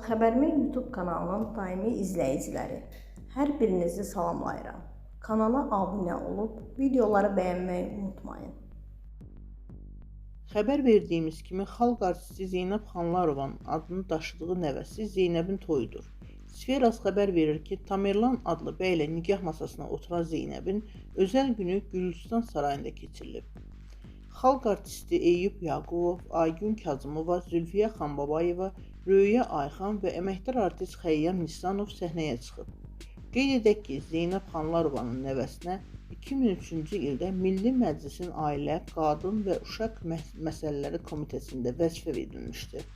Xəbərmi YouTube kanalının daimi izləyiciləri, hər birinizi salamlayıram. Kanala abunə olub, videoları bəyənməyi unutmayın. Xəbər verdiyimiz kimi, xalq artisti Zeynəb Xanlarovanın adını daşıdığı nəvəsi Zeynəbin toyudur. Sferas xəbər verir ki, Tamerlan adlı bəylə nikah masasına oturan Zeynəbin özəl günü Gülüstan sarayında keçirilib. Xalq artisti Eyüp Yaqubov, Aygün Kazımova, Zülfiyə Xanbabayeva, Röya Ayxan və əməkdar artist Xəyyam Nisanov səhnəyə çıxıb. Qeyd edək ki, Zeynəb Xanlarovanın nəvəsinə 2003-cü ildə Milli Məclisin Ailə, Qadın və Uşaq Məsələləri Komitəsində vəzifə verilmişdir.